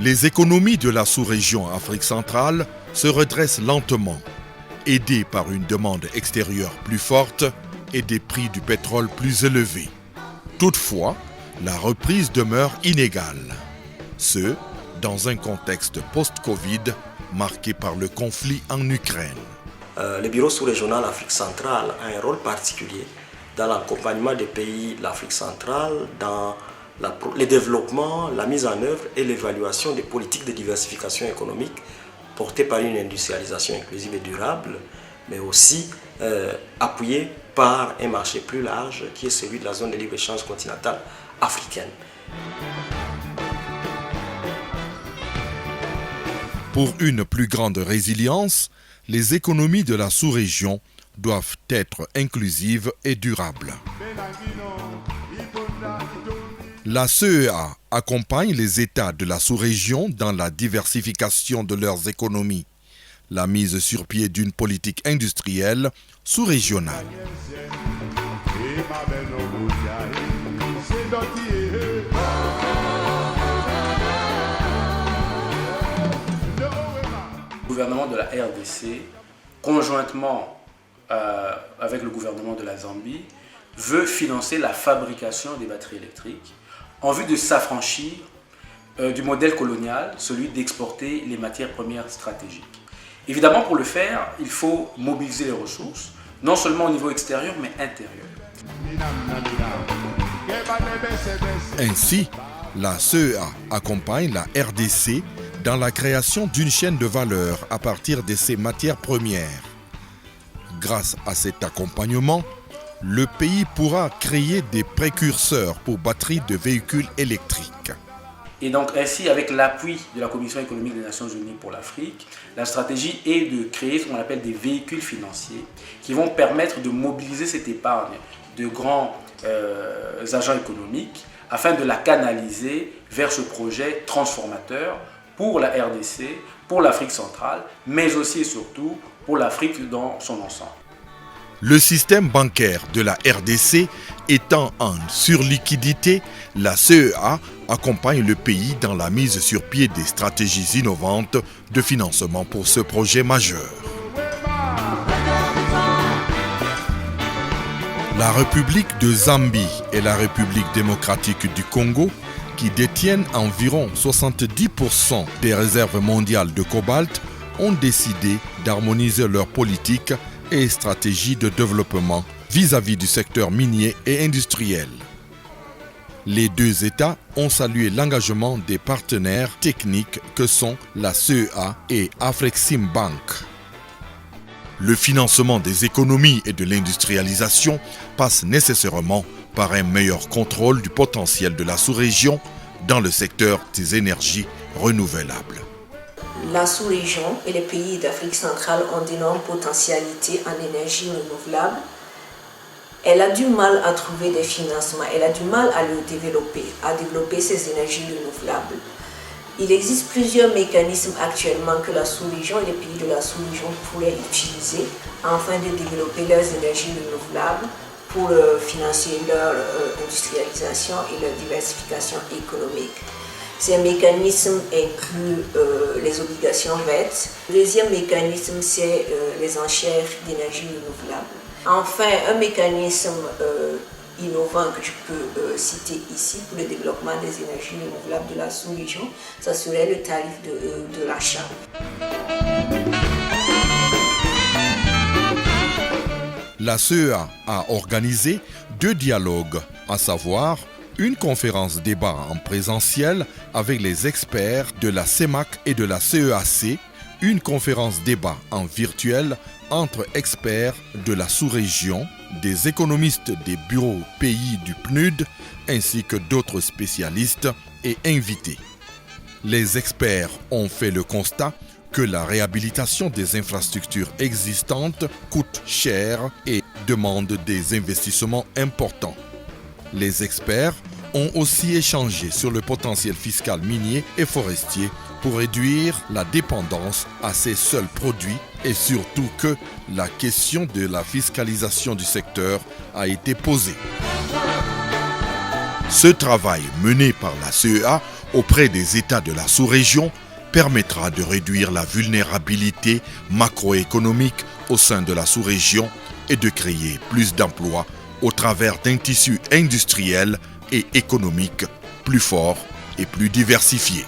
Les économies de la sous-région Afrique centrale se redressent lentement, aidées par une demande extérieure plus forte et des prix du pétrole plus élevés. Toutefois, la reprise demeure inégale. Ce, dans un contexte post-Covid marqué par le conflit en Ukraine. Le bureau sous-régional Afrique centrale a un rôle particulier dans l'accompagnement des pays de l'Afrique centrale, dans le développement, la mise en œuvre et l'évaluation des politiques de diversification économique portées par une industrialisation inclusive et durable, mais aussi appuyée par un marché plus large qui est celui de la zone de libre-échange continentale africaine. Pour une plus grande résilience, les économies de la sous-région doivent être inclusives et durables. La CEA accompagne les États de la sous-région dans la diversification de leurs économies, la mise sur pied d'une politique industrielle sous-régionale. Le gouvernement de la RDC, conjointement avec le gouvernement de la Zambie, veut financer la fabrication des batteries électriques en vue de s'affranchir du modèle colonial, celui d'exporter les matières premières stratégiques. Évidemment, pour le faire, il faut mobiliser les ressources, non seulement au niveau extérieur, mais intérieur. Ainsi, la CEA accompagne la RDC dans la création d'une chaîne de valeur à partir de ses matières premières. Grâce à cet accompagnement, le pays pourra créer des précurseurs pour batteries de véhicules électriques. Et donc ainsi, avec l'appui de la Commission économique des Nations Unies pour l'Afrique, la stratégie est de créer ce qu'on appelle des véhicules financiers qui vont permettre de mobiliser cette épargne de grands agents économiques afin de la canaliser vers ce projet transformateur pour la RDC, pour l'Afrique centrale, mais aussi et surtout pour l'Afrique dans son ensemble. Le système bancaire de la RDC étant en surliquidité, la CEA accompagne le pays dans la mise sur pied des stratégies innovantes de financement pour ce projet majeur. La République de Zambie et la République démocratique du Congo, qui détiennent environ 70% des réserves mondiales de cobalt, ont décidé d'harmoniser leurs politiques et stratégies de développement vis-à-vis du secteur minier et industriel. Les deux États ont salué l'engagement des partenaires techniques que sont la CEA et Afreximbank. Le financement des économies et de l'industrialisation passe nécessairement par un meilleur contrôle du potentiel de la sous-région dans le secteur des énergies renouvelables. La sous-région et les pays d'Afrique centrale ont d'énormes potentialités en énergie renouvelable. Elle a du mal à trouver des financements, elle a du mal à développer ces énergies renouvelables. Il existe plusieurs mécanismes actuellement que la sous-région et les pays de la sous-région pourraient utiliser afin de développer leurs énergies renouvelables pour financer leur industrialisation et leur diversification économique. Ces mécanismes incluent les obligations vertes. Le deuxième mécanisme, c'est les enchères d'énergie renouvelable. Enfin, un mécanisme innovant que je peux citer ici pour le développement des énergies renouvelables de la sous-région, ça serait le tarif de l'achat. La CEA a organisé 2 dialogues, à savoir une conférence débat en présentiel avec les experts de la CEMAC et de la CEAC, une conférence débat en virtuel entre experts de la sous-région, des économistes des bureaux pays du PNUD, ainsi que d'autres spécialistes et invités. Les experts ont fait le constat que la réhabilitation des infrastructures existantes coûte cher et demande des investissements importants. Les experts ont aussi échangé sur le potentiel fiscal minier et forestier pour réduire la dépendance à ces seuls produits et surtout que la question de la fiscalisation du secteur a été posée. Ce travail mené par la CEA auprès des États de la sous-région permettra de réduire la vulnérabilité macroéconomique au sein de la sous-région et de créer plus d'emplois au travers d'un tissu industriel et économique plus fort et plus diversifié.